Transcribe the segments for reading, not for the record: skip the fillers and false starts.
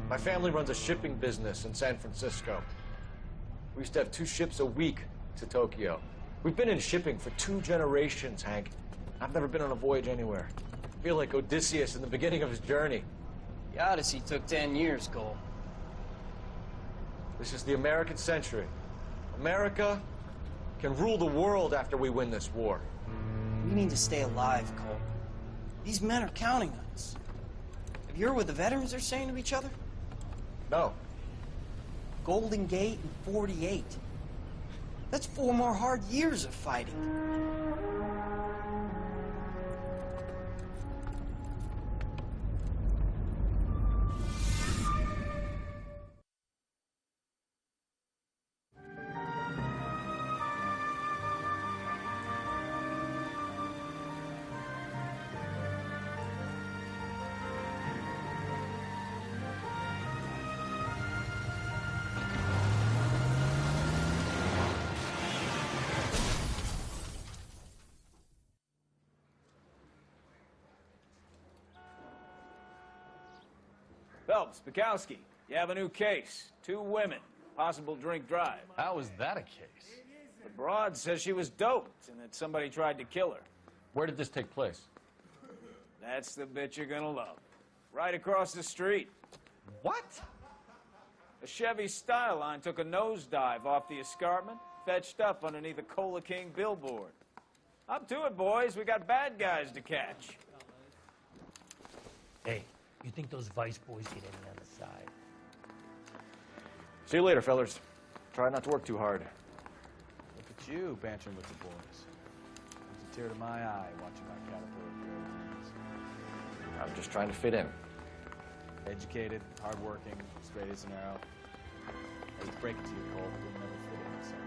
My family runs a shipping business in San Francisco. We used to have 2 ships a week to Tokyo. We've been in shipping for 2 generations, Hank. I've never been on a voyage anywhere. I feel like Odysseus in the beginning of his journey. The Odyssey took 10 years, Cole. This is the American century. America can rule the world after we win this war. We need to stay alive, Cole. These men are counting on us. Have you heard what the veterans are saying to each other? No. Golden Gate in 48. That's 4 more hard years of fighting. Phelps, Bukowski, you have a new case. 2 women, possible drink drive. How is that a case? The broad says she was doped and that somebody tried to kill her. Where did this take place? That's the bit you're gonna love. Right across the street. What? A Chevy Styline took a nosedive off the escarpment, fetched up underneath a Cola King billboard. Up to it, boys. We got bad guys to catch. Hey, you think those Vice boys get any on the side? See you later, fellers. Try not to work too hard. Look at you, bantering with the boys. There's a tear to my eye watching my caterpillar career. I'm just trying to fit in. Educated, hardworking, straight as an arrow. I hate to break it to you, Cole, but you'll never fit in this century.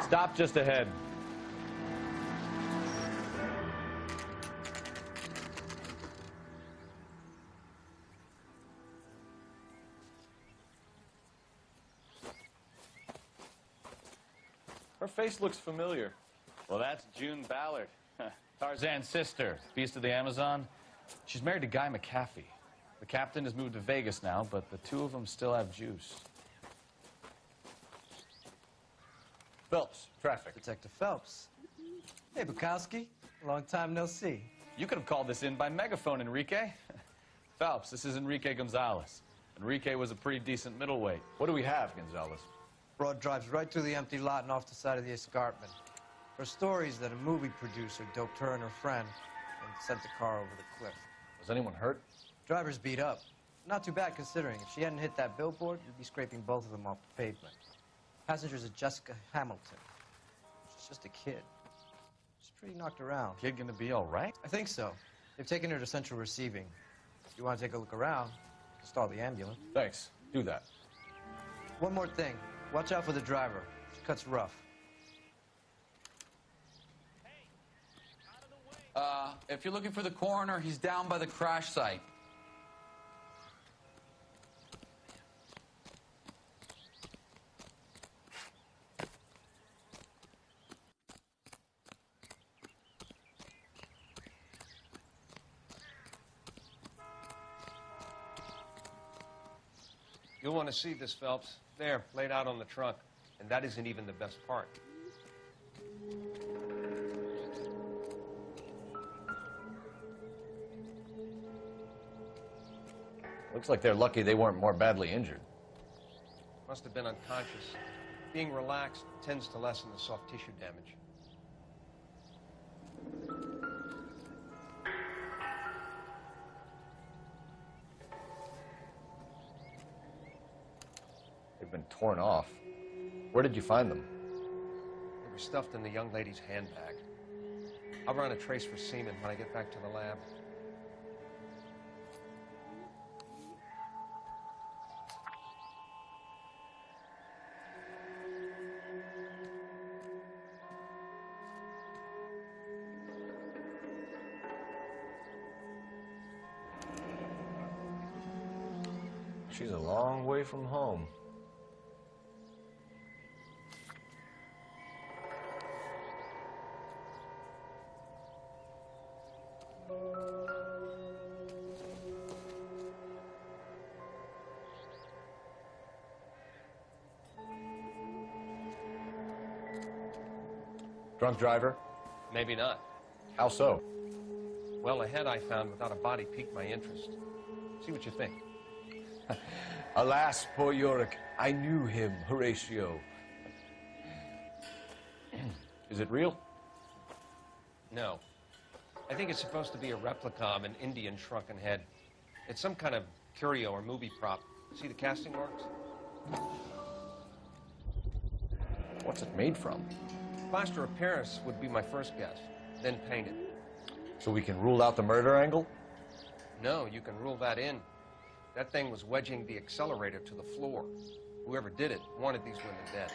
Stop just ahead. Her face looks familiar. Well, that's June Ballard, Tarzan's sister, beast of the Amazon. She's married to Guy McAfee. The captain has moved to Vegas now, but the 2 of them still have juice. Phelps, traffic. Detective Phelps. Hey, Bukowski. Long time no see. You could have called this in by megaphone, Enrique. Phelps, this is Enrique Gonzalez. Enrique was a pretty decent middleweight. What do we have, Gonzalez? Broad drives right through the empty lot and off the side of the escarpment. Her story is that a movie producer doped her and her friend and sent the car over the cliff. Was anyone hurt? Driver's beat up. Not too bad considering. If she hadn't hit that billboard, you'd be scraping both of them off the pavement. Passenger's a Jessica Hamilton. She's just a kid. She's pretty knocked around. Kid gonna be all right? I think so. They've taken her to central receiving. If you want to take a look around, stall the ambulance. Thanks. Do that. One more thing. Watch out for the driver. She cuts rough. If you're looking for the coroner, he's down by the crash site. You'll want to see this, Phelps. There, laid out on the trunk. And that isn't even the best part. Looks like they're lucky they weren't more badly injured. Must have been unconscious. Being relaxed tends to lessen the soft tissue damage. torn off. Where did you find them? They were stuffed in the young lady's handbag. I'll run a trace for semen when I get back to the lab. She's a long way from home. Drunk driver? Maybe not. How so? Well, a head I found without a body piqued my interest. See what you think. Alas, poor Yorick, I knew him, Horatio. Is it real? No. I think it's supposed to be a replica of an Indian shrunken head. It's some kind of curio or movie prop. See the casting marks? What's it made from? Plaster of Paris would be my first guess, then painted. So we can rule out the murder angle? No, you can rule that in. That thing was wedging the accelerator to the floor. Whoever did it wanted these women dead.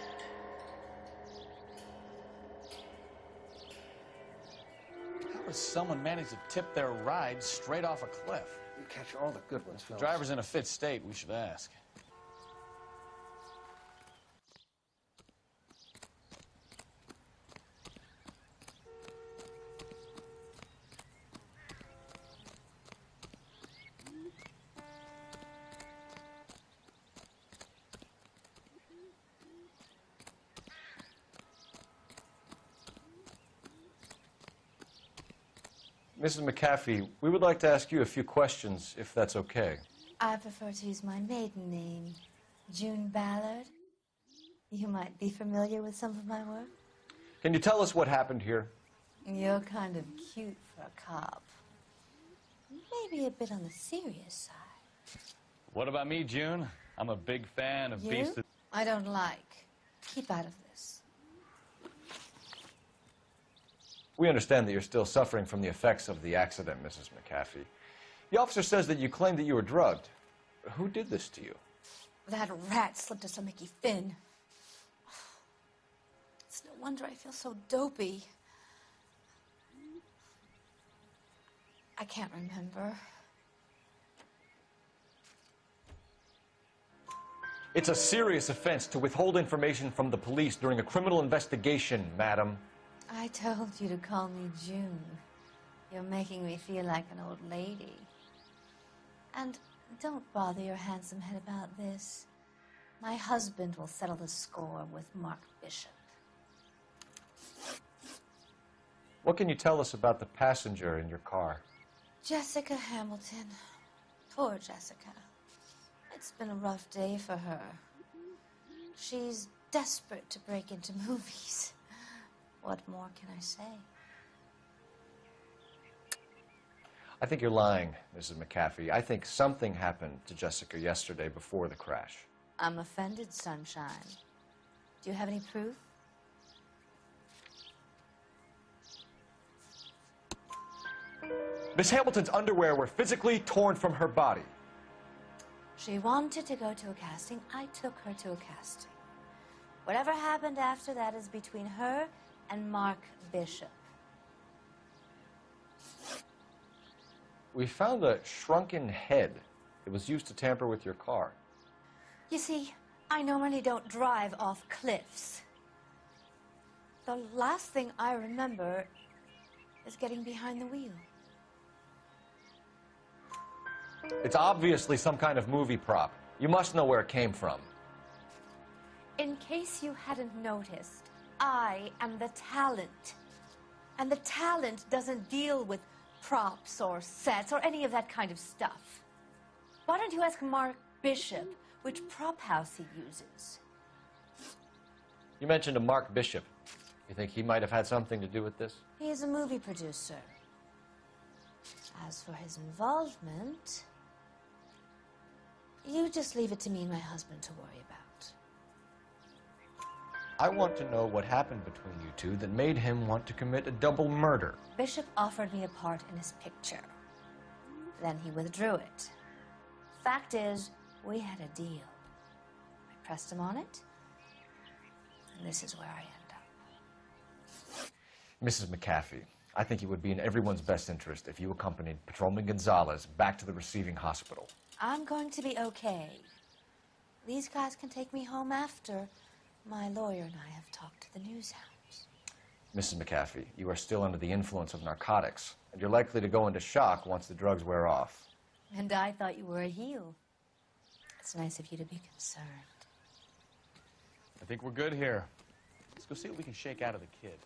How does someone manage to tip their ride straight off a cliff? You catch all the good ones, The Phil. driver's in a fit state, we should ask. Mrs. McAfee, we would like to ask you a few questions, if that's okay. I prefer to use my maiden name, June Ballard. You might be familiar with some of my work. Can you tell us what happened here? You're kind of cute for a cop. Maybe a bit on the serious side. What about me, June? I'm a big fan of You? Beast of... I don't like. Keep out of this. We understand that you're still suffering from the effects of the accident, Mrs. McAfee. The officer says that you claimed that you were drugged. Who did this to you? That rat slipped us a Mickey Finn. It's no wonder I feel so dopey. I can't remember. It's a serious offense to withhold information from the police during a criminal investigation, madam. I told you to call me June. You're making me feel like an old lady. And don't bother your handsome head about this. My husband will settle the score with Mark Bishop. What can you tell us about the passenger in your car? Jessica Hamilton. Poor Jessica. It's been a rough day for her. She's desperate to break into movies. What more can I say? I think you're lying, Mrs. McAfee. I think something happened to Jessica yesterday before the crash. I'm offended, Sunshine. Do you have any proof? Miss Hamilton's underwear were physically torn from her body. She wanted to go to a casting. I took her to a casting. Whatever happened after that is between her and Mark Bishop. We found a shrunken head. It was used to tamper with your car. You see, I normally don't drive off cliffs. The last thing I remember is getting behind the wheel. It's obviously some kind of movie prop. You must know where it came from. In case you hadn't noticed, I am the talent. And the talent doesn't deal with props or sets or any of that kind of stuff. Why don't you ask Mark Bishop which prop house he uses? You mentioned a Mark Bishop. You think he might have had something to do with this? He is a movie producer. As for his involvement, you just leave it to me and my husband to worry about. I want to know what happened between you two that made him want to commit a double murder. Bishop offered me a part in his picture. Then he withdrew it. Fact is, we had a deal. I pressed him on it, and this is where I end up. Mrs. McAfee, I think it would be in everyone's best interest if you accompanied Patrolman Gonzalez back to the receiving hospital. I'm going to be okay. These guys can take me home after my lawyer and I have talked to the news hounds. Mrs. McAfee, you are still under the influence of narcotics, and you're likely to go into shock once the drugs wear off. And I thought you were a heel. It's nice of you to be concerned. I think we're good here. Let's go see what we can shake out of the kid.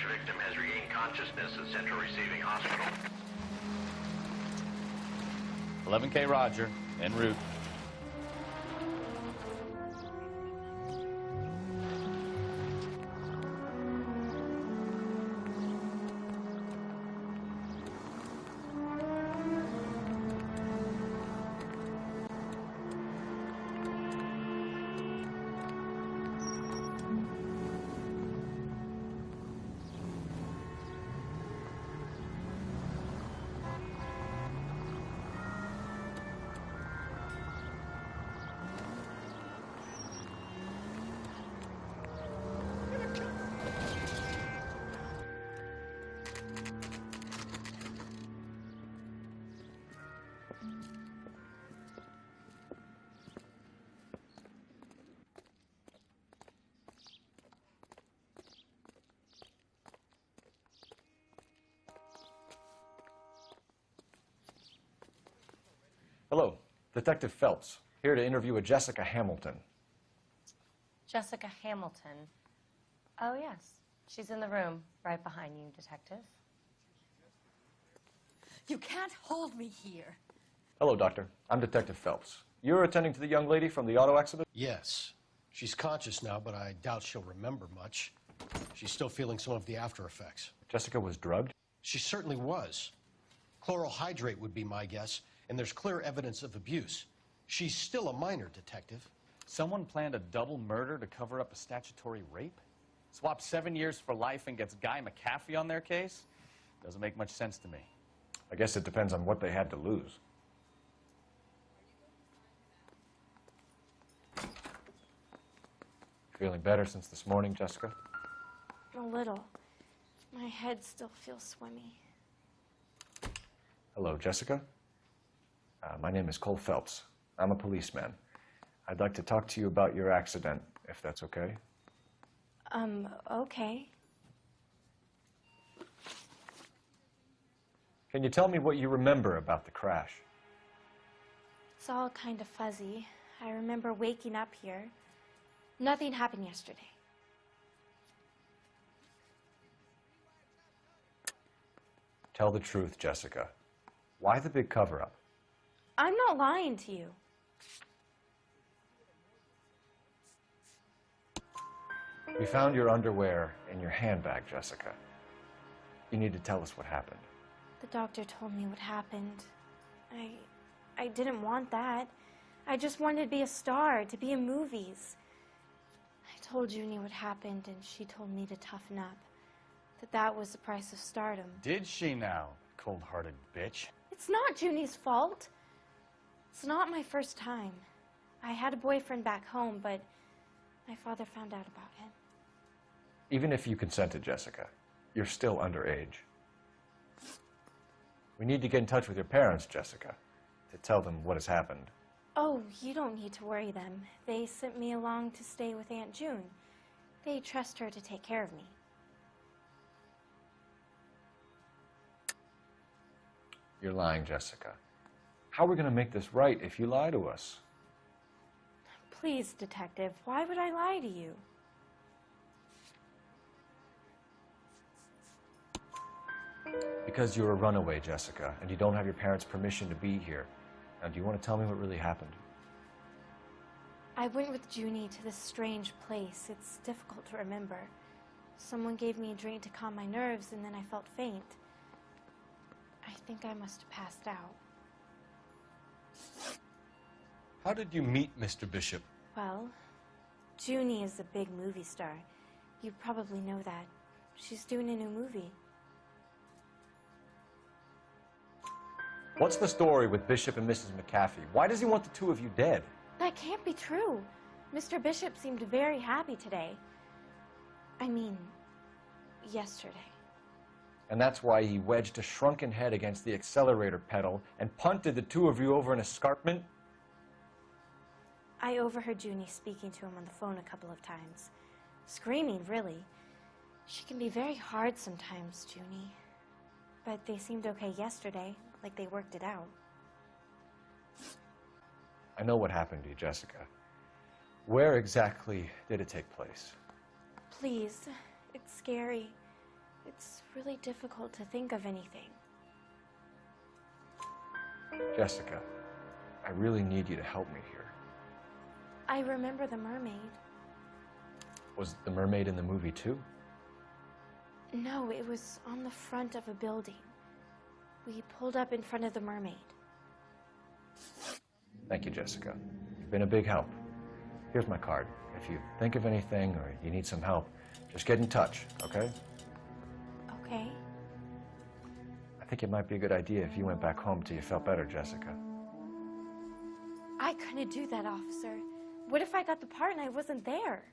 Victim has regained consciousness at Central Receiving Hospital. 11K Roger, en route. Hello, Detective Phelps, here to interview a Jessica Hamilton. Jessica Hamilton. Oh, yes. She's in the room right behind you, Detective. You can't hold me here. Hello, Doctor. I'm Detective Phelps. You're attending to the young lady from the auto accident? Yes. She's conscious now, but I doubt she'll remember much. She's still feeling some of the after effects. Jessica was drugged? She certainly was. Chloral hydrate would be my guess, and there's clear evidence of abuse. She's still a minor, Detective. Someone planned a double murder to cover up a statutory rape? Swap 7 years for life and gets Guy McAfee on their case? Doesn't make much sense to me. I guess it depends on what they had to lose. Feeling better since this morning, Jessica? A little. My head still feels swimmy. Hello, Jessica. My name is Cole Phelps. I'm a policeman. I'd like to talk to you about your accident, if that's okay. Okay. Can you tell me what you remember about the crash? It's all kind of fuzzy. I remember waking up here. Nothing happened yesterday. Tell the truth, Jessica. Why the big cover-up? I'm not lying to you. We found your underwear in your handbag, Jessica. You need to tell us what happened. The doctor told me what happened. I didn't want that. I just wanted to be a star, to be in movies. I told Junie what happened, and she told me to toughen up. That was the price of stardom. Did she now, cold-hearted bitch? It's not Junie's fault. It's not my first time. I had a boyfriend back home, but my father found out about him. Even if you consented, Jessica, you're still underage. We need to get in touch with your parents, Jessica, to tell them what has happened. Oh, you don't need to worry them. They sent me along to stay with Aunt June. They trust her to take care of me. You're lying, Jessica. How are we going to make this right if you lie to us? Please, Detective, why would I lie to you? Because you're a runaway, Jessica, and you don't have your parents' permission to be here. Now, do you want to tell me what really happened? I went with Junie to this strange place. It's difficult to remember. Someone gave me a drink to calm my nerves, and then I felt faint. I think I must have passed out. How did you meet Mr. Bishop? Well, Junie is a big movie star. You probably know that. She's doing a new movie. What's the story with Bishop and Mrs. McAfee? Why does he want the two of you dead? That can't be true. Mr. Bishop seemed very happy today. I mean, yesterday. And that's why he wedged a shrunken head against the accelerator pedal and punted the two of you over an escarpment? I overheard Junie speaking to him on the phone a couple of times. Screaming, really. She can be very hard sometimes, Junie. But they seemed okay yesterday, like they worked it out. I know what happened to you, Jessica. Where exactly did it take place? Please, it's scary. It's really difficult to think of anything. Jessica, I really need you to help me here. I remember the mermaid. Was the mermaid in the movie too? No, it was on the front of a building. We pulled up in front of the mermaid. Thank you, Jessica. You've been a big help. Here's my card. If you think of anything or you need some help, just get in touch, okay? Okay. I think it might be a good idea if you went back home till you felt better, Jessica. I couldn't do that, officer. What if I got the part and I wasn't there?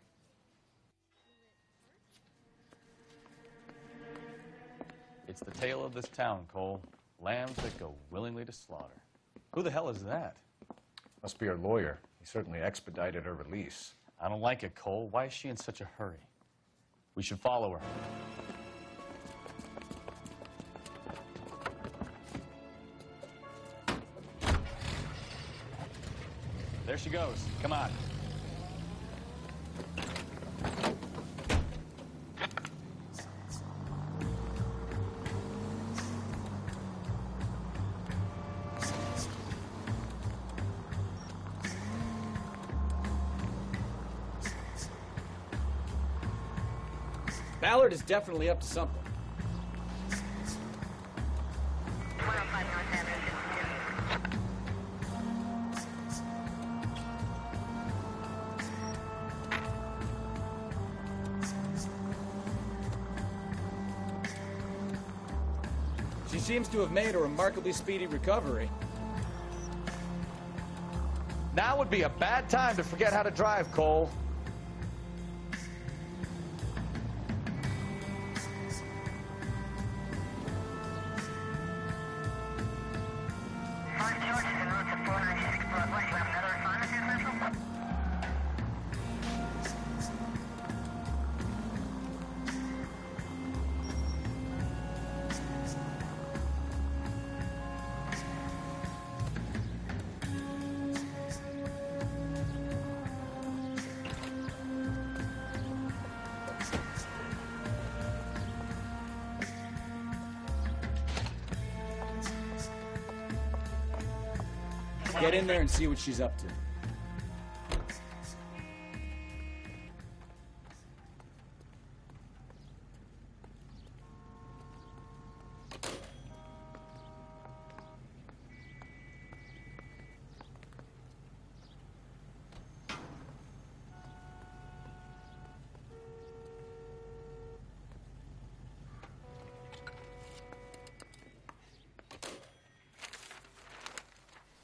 It's the tale of this town, Cole. Lambs that go willingly to slaughter. Who the hell is that? Must be her lawyer. He certainly expedited her release. I don't like it, Cole. Why is she in such a hurry? We should follow her. There she goes. Come on. Ballard is definitely up to something. She seems to have made a remarkably speedy recovery. Now would be a bad time to forget how to drive, Cole. Get in there and see what she's up to.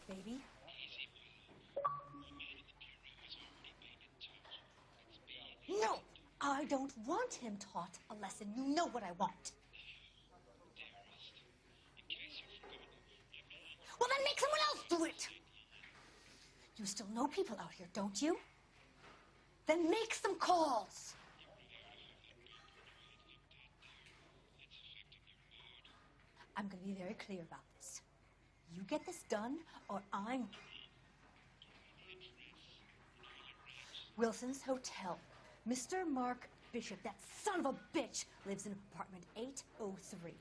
Baby? No! I don't want him taught a lesson. You know what I want. Well, then make someone else do it! You still know people out here, don't you? Then make some calls! I'm going to be very clear about this. You get this done, or I'm... Wilson's Hotel. Mr. Mark Bishop, that son of a bitch, lives in apartment 803.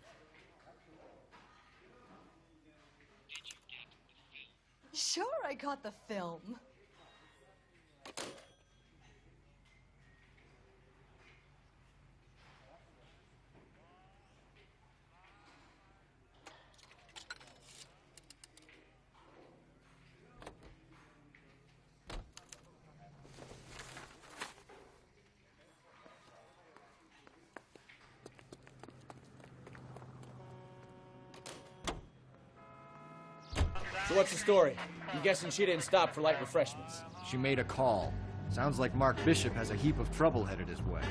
Sure, I got the film. So what's the story? I'm guessing she didn't stop for light refreshments. She made a call. Sounds like Mark Bishop has a heap of trouble headed his way.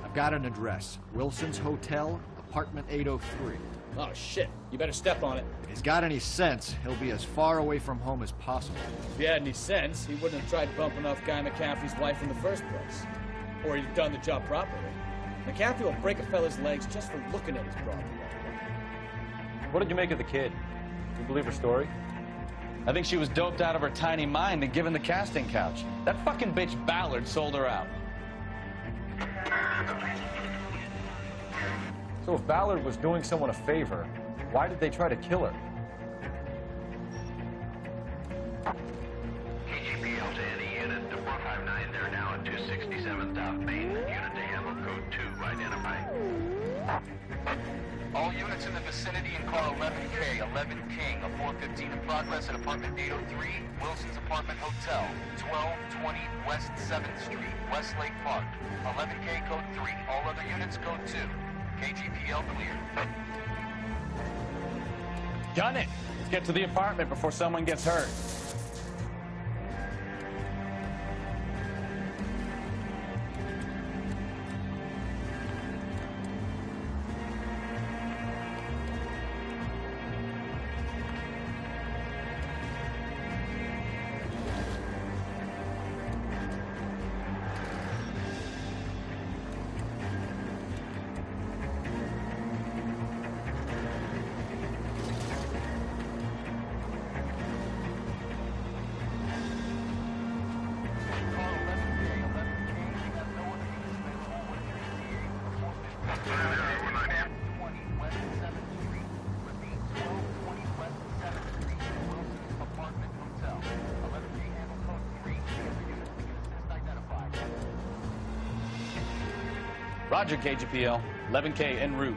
I've got an address. Wilson's Hotel, apartment 803. Oh, shit. You better step on it. If he's got any sense, he'll be as far away from home as possible. If he had any sense, he wouldn't have tried bumping off Guy McCaffrey's wife in the first place. Or he'd have done the job properly. McCaffrey will break a fella's legs just for looking at his broad. What did you make of the kid? Do you believe her story? I think she was doped out of her tiny mind and given the casting couch. That fucking bitch Ballard sold her out. So if Ballard was doing someone a favor, why did they try to kill her? KGPL to any unit to 459, they're now at 267 South Main. Unit to handle code 2, identified. All units in the vicinity and call 11K, 11 King, a 415 in progress at apartment 803, Wilson's Apartment Hotel, 1220 West 7th Street, Westlake Park. 11K code 3, all other units code 2. KGPL clear. Done it! Let's get to the apartment before someone gets hurt. Roger, KGPL. 11K en route.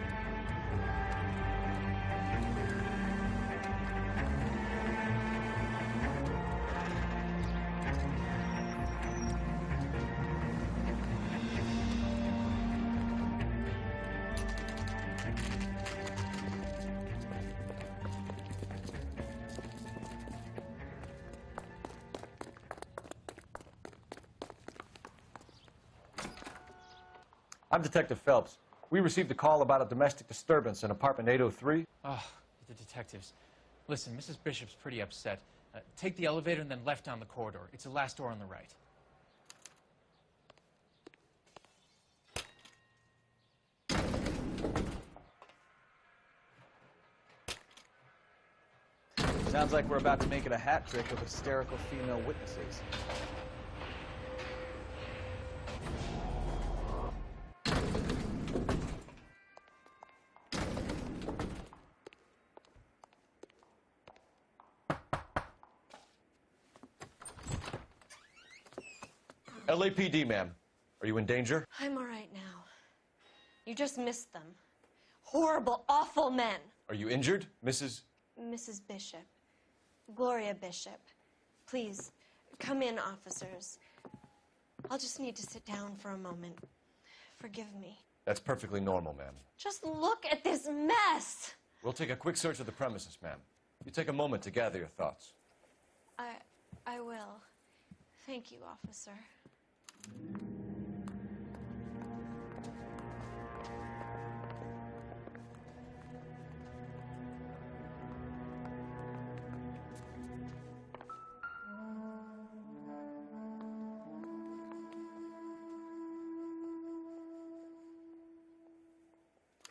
I'm Detective Phelps. We received a call about a domestic disturbance in apartment 803. Oh, the detectives. Listen, Mrs. Bishop's pretty upset. Take the elevator and then left down the corridor. It's the last door on the right. Sounds like we're about to make it a hat trick of hysterical female witnesses. LAPD, ma'am. Are you in danger? I'm all right now. You just missed them. Horrible, awful men. Are you injured, Mrs.? Mrs. Bishop. Gloria Bishop. Please, come in, officers. I'll just need to sit down for a moment. Forgive me. That's perfectly normal, ma'am. Just look at this mess! We'll take a quick search of the premises, ma'am. You take a moment to gather your thoughts. I will. Thank you, officer.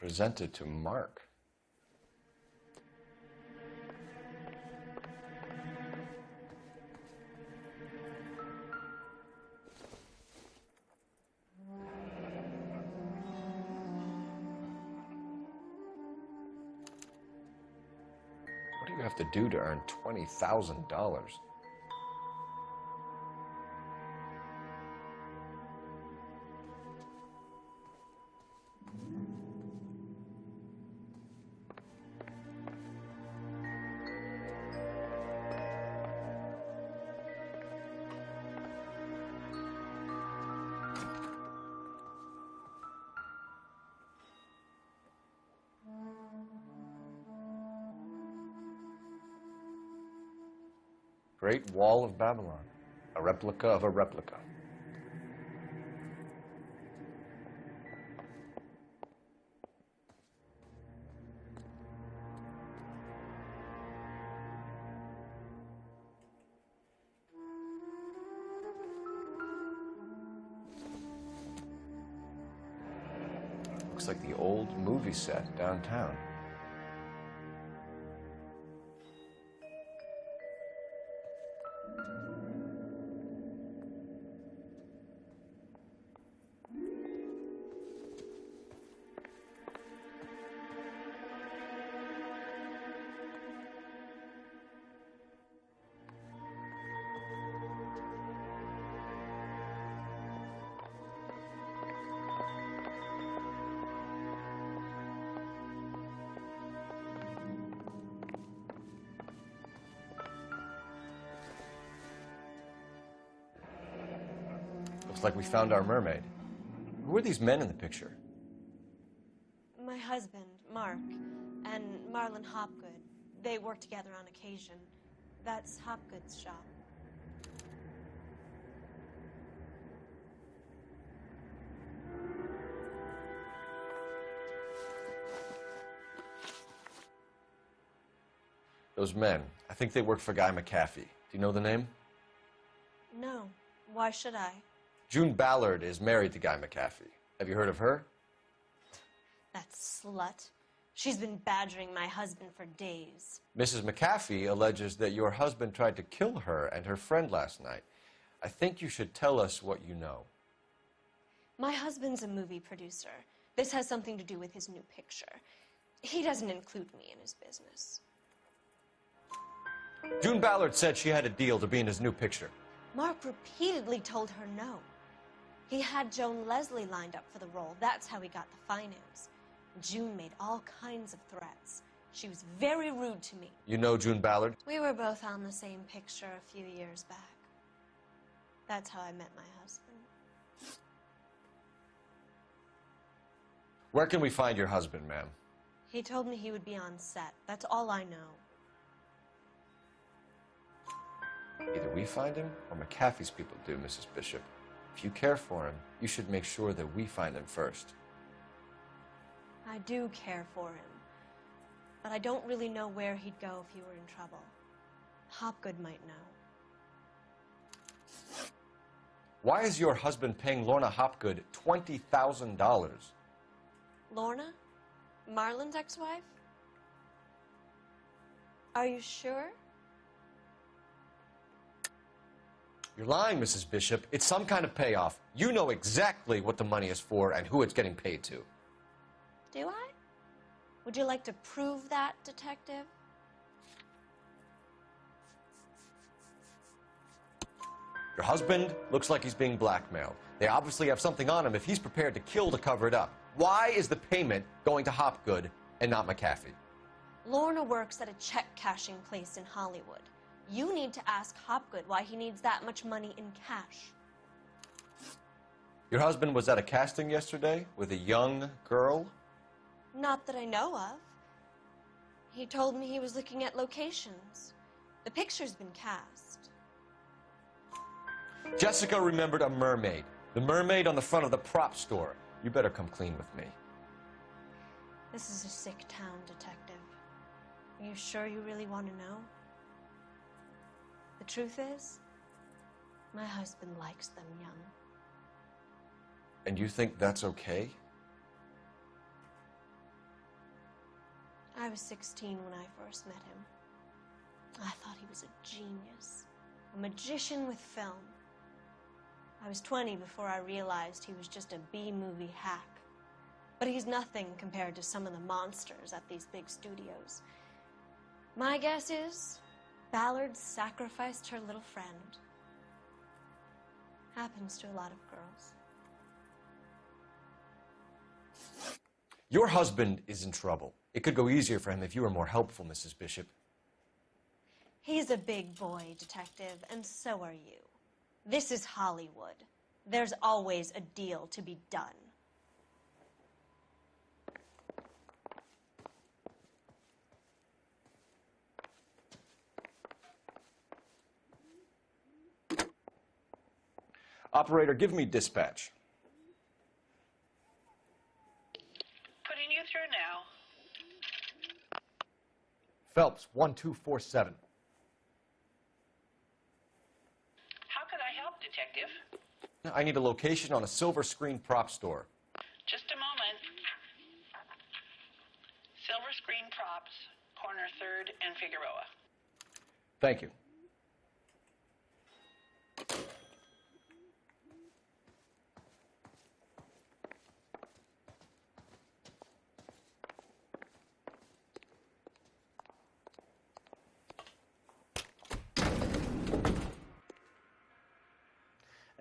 Presented to Mark. What do you have to do to earn $20,000? Great Wall of Babylon. A replica of a replica. Looks like the old movie set downtown. Looks like we found our mermaid. Who are these men in the picture? My husband, Mark, and Marlon Hopgood. They work together on occasion. That's Hopgood's shop. Those men, I think they work for Guy McAfee. Do you know the name? No. Why should I? June Ballard is married to Guy McAfee. Have you heard of her? That slut. She's been badgering my husband for days. Mrs. McAfee alleges that your husband tried to kill her and her friend last night. I think you should tell us what you know. My husband's a movie producer. This has something to do with his new picture. He doesn't include me in his business. June Ballard said she had a deal to be in his new picture. Mark repeatedly told her no. He had Joan Leslie lined up for the role. That's how he got the finance. June made all kinds of threats. She was very rude to me. You know June Ballard? We were both on the same picture a few years back. That's how I met my husband. Where can we find your husband, ma'am? He told me he would be on set. That's all I know. Either we find him or McAfee's people do, Mrs. Bishop. If you care for him, you should make sure that we find him first. I do care for him, but I don't really know where he'd go if he were in trouble. Hopgood might know. Why is your husband paying Lorna Hopgood $20,000? Lorna? Marlon's ex-wife? Are you sure? You're lying, Mrs. Bishop. It's some kind of payoff. You know exactly what the money is for and who it's getting paid to. Do I? Would you like to prove that, detective? Your husband looks like he's being blackmailed. They obviously have something on him if he's prepared to kill to cover it up. Why is the payment going to Hopgood and not McAfee? Lorna works at a check-cashing place in Hollywood. You need to ask Hopgood why he needs that much money in cash. Your husband was at a casting yesterday with a young girl? Not that I know of. He told me he was looking at locations. The picture's been cast. Jessica remembered a mermaid. The mermaid on the front of the prop store. You better come clean with me. This is a sick town, detective. Are you sure you really want to know? The truth is, my husband likes them young. And you think that's okay? I was 16 when I first met him. I thought he was a genius, a magician with film. I was 20 before I realized he was just a B-movie hack. But he's nothing compared to some of the monsters at these big studios. My guess is Ballard sacrificed her little friend. Happens to a lot of girls. Your husband is in trouble. It could go easier for him if you were more helpful, Mrs. Bishop. He's a big boy, detective, and so are you. This is Hollywood. There's always a deal to be done. Operator, give me dispatch. Putting you through now. Phelps, 1247. How could I help, Detective? I need a location on a silver screen prop store. Just a moment. Silver Screen Props, corner 3rd and Figueroa. Thank you.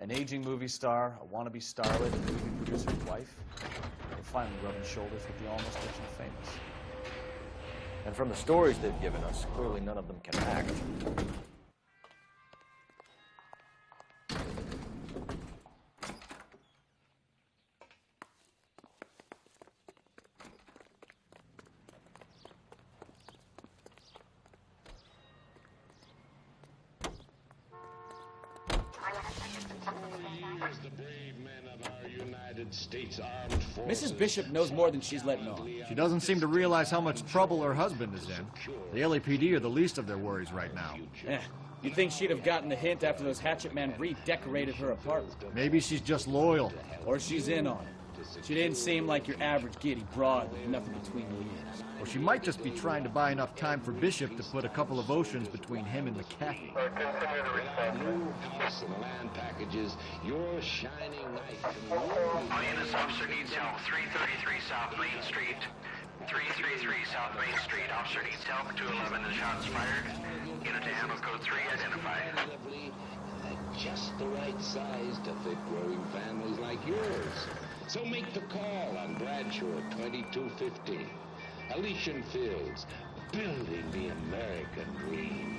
An aging movie star, a wannabe starlet, and movie producer's wife. They're finally rubbing shoulders with the almost rich and famous. And from the stories they've given us, clearly none of them can act. Mrs. Bishop knows more than she's letting on. She doesn't seem to realize how much trouble her husband is in. The LAPD are the least of their worries right now. You'd think she'd have gotten the hint after those hatchet men redecorated her apartment. Maybe she's just loyal. Or she's in on it. She didn't seem like your average giddy broad with nothing between the ears. Or she might just be trying to buy enough time for Bishop to put a couple of oceans between him and McCaffrey. New house and land packages, your shining knight. All units, officer needs help. 333 South Main Street. 333 South Main Street. Officer needs help. 211 is shots fired. Unit to handle code 3 identified. Just the right size to fit growing families like yours. So make the call on Bradshaw 2250. Elysian Fields, building the American dream.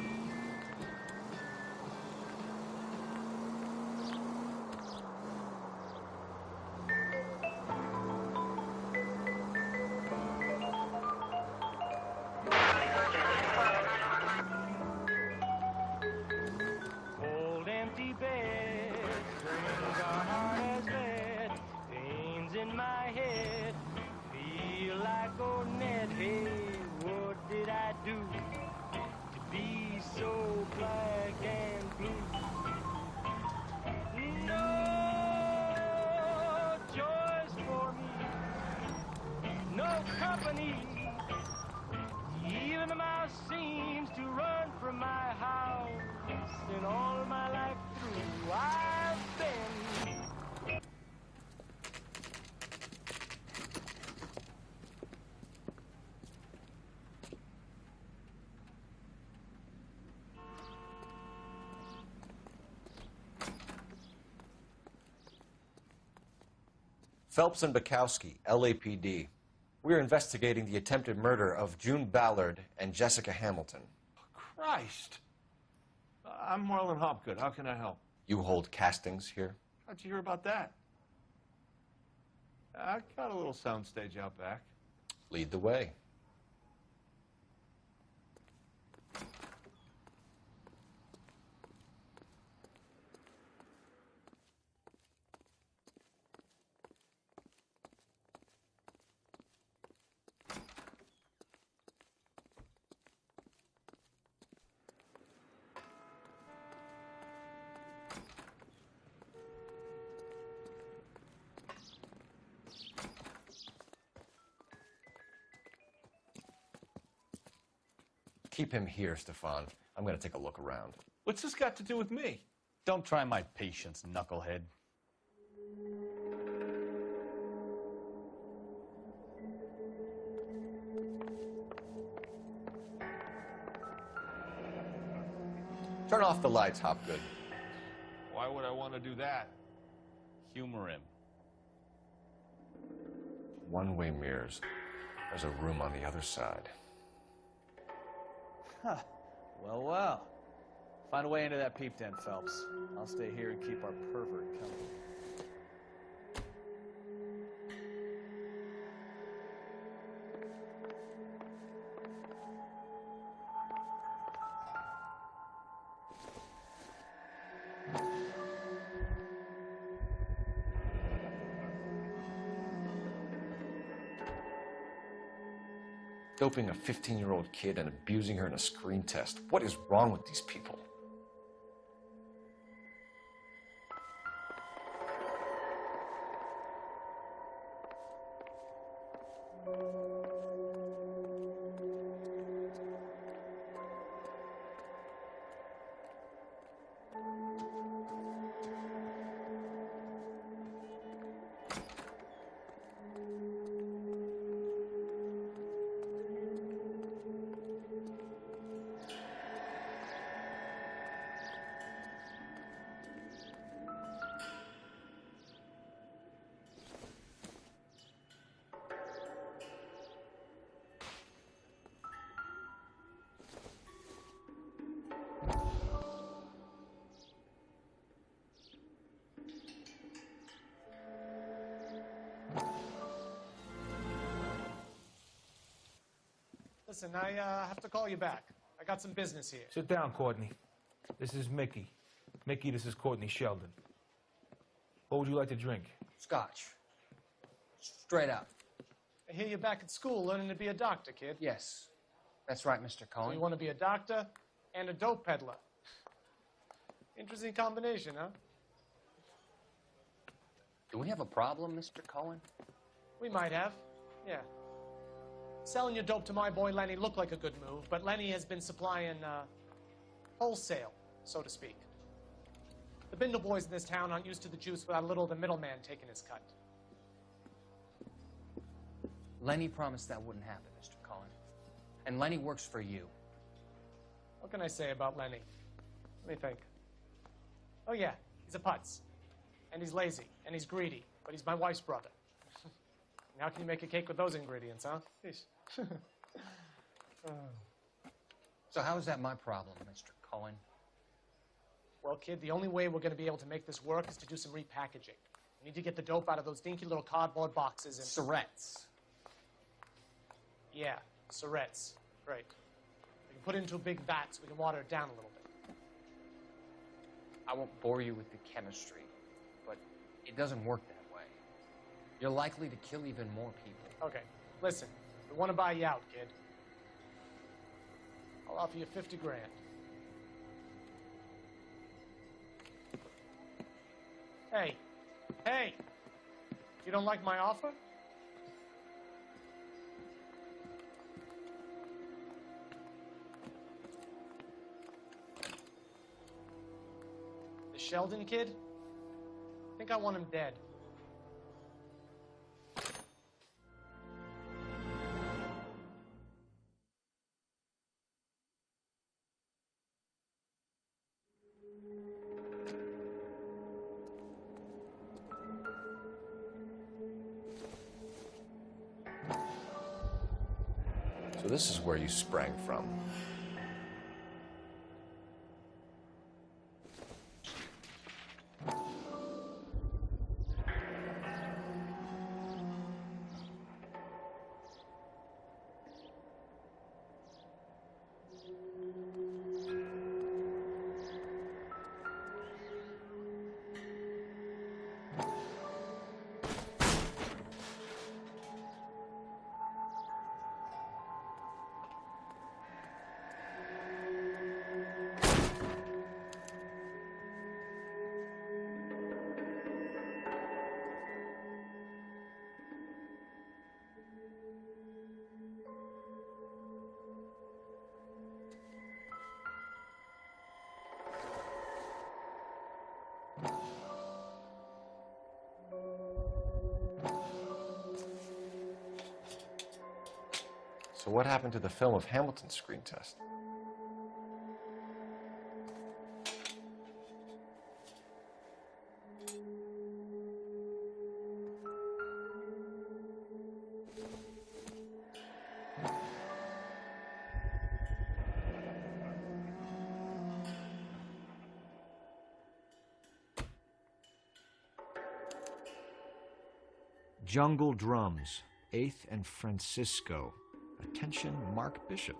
Old empty bed, dreams are hard as lead, pains in my head, feel like old Ned. Hey, what did I do to be so black and blue? No choice for me, no company. Even the mouse seems to run from my house, and all my life through I've been. Phelps and Bukowski, LAPD. We're investigating the attempted murder of June Ballard and Jessica Hamilton. Christ. I'm Marlon Hopgood. How can I help? You hold castings here? How'd you hear about that? I got a little soundstage out back. Lead the way. Keep him here, Stefan. I'm going to take a look around. What's this got to do with me? Don't try my patience, knucklehead. Turn off the lights, Hopgood. Why would I want to do that? Humor him. One-way mirrors. There's a room on the other side. Huh. Well, well. Find a way into that peep tent, Phelps. I'll stay here and keep our pervert company. Doping a 15-year-old kid and abusing her in a screen test. What is wrong with these people? Listen, I have to call you back. I got some business here. Sit down, Courtney. This is Mickey. Mickey, this is Courtney Sheldon. What would you like to drink? Scotch. Straight out. I hear you're back at school learning to be a doctor, kid. Yes. That's right, Mr. So Cohen. you want to be a doctor and a dope peddler. Interesting combination, huh? Do we have a problem, Mr. Cohen? We might have, yeah. Selling your dope to my boy Lenny looked like a good move, but Lenny has been supplying wholesale, so to speak. The Bindle boys in this town aren't used to the juice without a little of the middleman taking his cut. Lenny promised that wouldn't happen, Mr. Cohen. And Lenny works for you. What can I say about Lenny? Let me think. Oh yeah, he's a putz. And he's lazy, and he's greedy, but he's my wife's brother. And how can you make a cake with those ingredients, huh? Yeesh. So how is that my problem, Mr. Cohen? Well, kid, the only way we're going to be able to make this work is to do some repackaging. We need to get the dope out of those dinky little cardboard boxes and... Surrettes. Yeah, surrettes. Great. We can put it into a big vat so we can water it down a little bit. I won't bore you with the chemistry, but it doesn't work that way. You're likely to kill even more people. Okay, listen. We want to buy you out, kid. I'll offer you 50 grand. Hey, hey! You don't like my offer? The Sheldon kid? I think I want him dead. So this is where you sprang from. So what happened to the film of Hamilton's screen test? Jungle Drums, 8th and Francisco. Attention, Mark Bishop.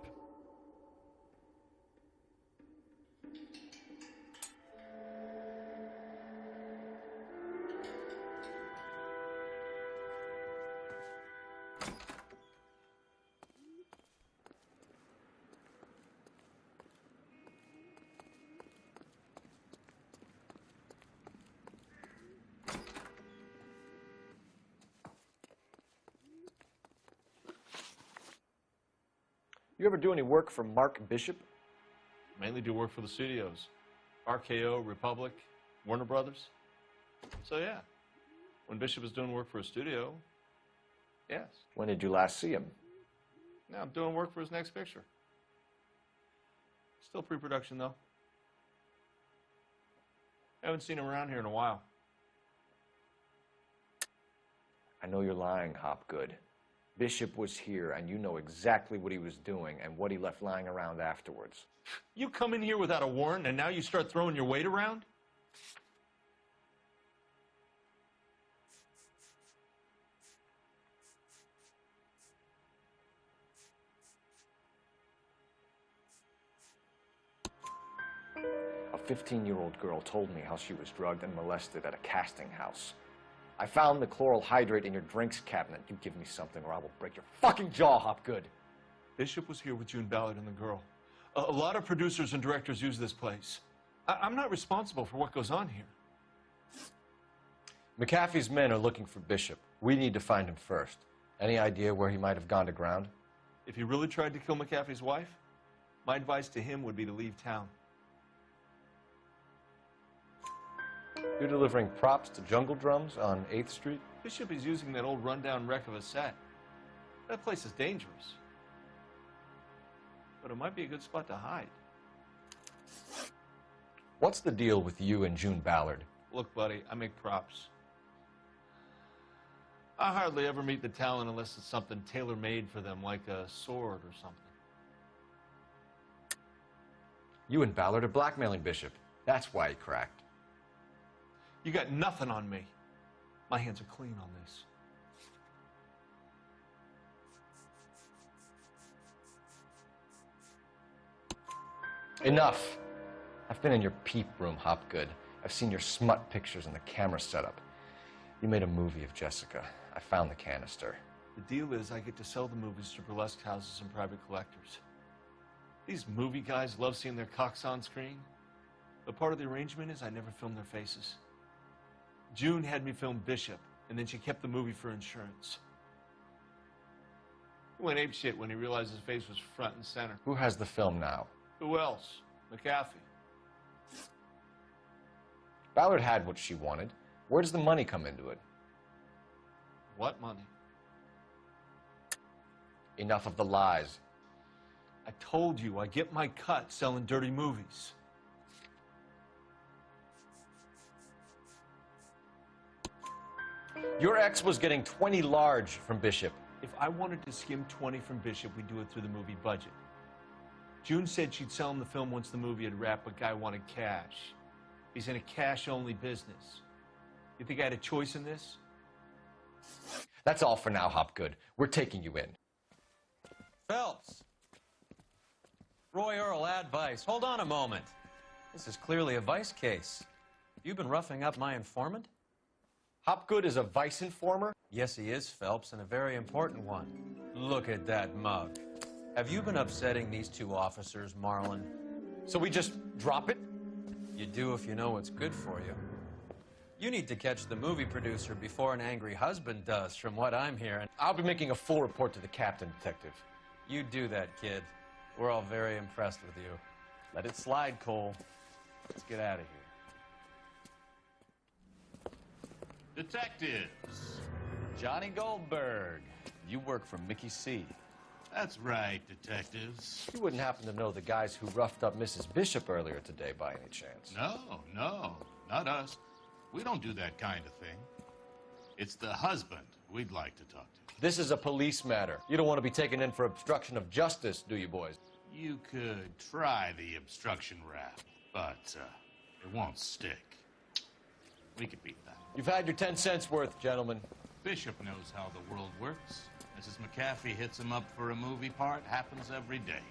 You ever do any work for Mark Bishop? Mainly do work for the studios. RKO, Republic, Warner Brothers. So yeah, when Bishop is doing work for a studio, yes. When did you last see him? Now I'm doing work for his next picture. Still pre-production though. Haven't seen him around here in a while. I know you're lying, Hopgood. Bishop was here, and you know exactly what he was doing and what he left lying around afterwards. You come in here without a warrant, and now you start throwing your weight around? A 15-year-old girl told me how she was drugged and molested at a casting house. I found the chloral hydrate in your drinks cabinet. You give me something or I will break your fucking jaw, Hopgood. Bishop was here with June Ballard and the girl. A lot of producers and directors use this place. I'm not responsible for what goes on here. McAfee's men are looking for Bishop. We need to find him first. Any idea where he might have gone to ground? If he really tried to kill McAfee's wife, my advice to him would be to leave town. You're delivering props to Jungle Drums on 8th Street? Bishop is using that old rundown wreck of a set. That place is dangerous. But it might be a good spot to hide. What's the deal with you and June Ballard? Look, buddy, I make props. I hardly ever meet the talent unless it's something tailor-made for them, like a sword or something. You and Ballard are blackmailing Bishop. That's why he cracked. You got nothing on me. My hands are clean on this. Enough. I've been in your peep room, Hopgood. I've seen your smut pictures and the camera setup. You made a movie of Jessica. I found the canister. The deal is I get to sell the movies to burlesque houses and private collectors. These movie guys love seeing their cocks on screen. But part of the arrangement is I never film their faces. June had me film Bishop, and then she kept the movie for insurance. He went apeshit when he realized his face was front and center. Who has the film now? Who else? McAfee. Ballard had what she wanted. Where does the money come into it? What money? Enough of the lies. I told you I get my cut selling dirty movies. Your ex was getting 20 large from Bishop. If I wanted to skim 20 from Bishop, we'd do it through the movie budget. June said she'd sell him the film once the movie had wrapped, but Guy wanted cash. He's in a cash-only business. You think I had a choice in this? That's all for now, Hopgood. We're taking you in. Phelps. Roy Earl, ad vice. Hold on a moment. This is clearly a vice case. You've been roughing up my informant? Hopgood is a vice informer? Yes, he is, Phelps, and a very important one. Look at that mug. Have you been upsetting these two officers, Marlon? So we just drop it? You do if you know what's good for you. You need to catch the movie producer before an angry husband does, from what I'm hearing. I'll be making a full report to the captain, Detective. You do that, kid. We're all very impressed with you. Let it slide, Cole. Let's get out of here. Detectives. Johnny Goldberg. You work for Mickey C. That's right, detectives. You wouldn't happen to know the guys who roughed up Mrs. Bishop earlier today by any chance? No, not us. We don't do that kind of thing. It's the husband we'd like to talk to. This is a police matter. You don't want to be taken in for obstruction of justice, do you, boys? You could try the obstruction rap, but it won't stick. We could beat that. You've had your 10 cents worth, gentlemen. Bishop knows how the world works. Mrs. McAfee hits him up for a movie part. Happens every day.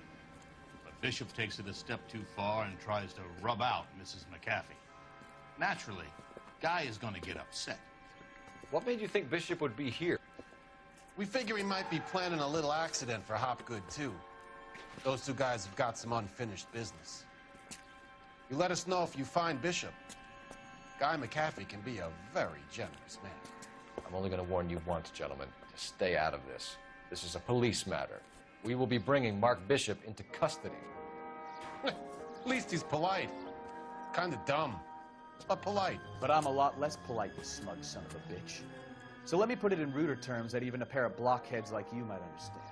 But Bishop takes it a step too far and tries to rub out Mrs. McAfee. Naturally, Guy is going to get upset. What made you think Bishop would be here? We figure he might be planning a little accident for Hopgood, too. Those two guys have got some unfinished business. You let us know if you find Bishop. Guy McAfee can be a very generous man. I'm only going to warn you once, gentlemen. To stay out of this. This is a police matter. We will be bringing Mark Bishop into custody. At least he's polite. Kind of dumb, but polite. But I'm a lot less polite, you smug son of a bitch. So let me put it in ruder terms that even a pair of blockheads like you might understand.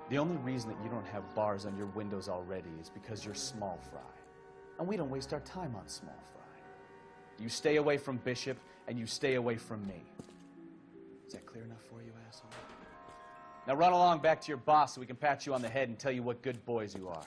The only reason that you don't have bars on your windows already is because you're small fry. And we don't waste our time on small fry. You stay away from Bishop, and you stay away from me. Is that clear enough for you, asshole? Now run along back to your boss so we can pat you on the head and tell you what good boys you are.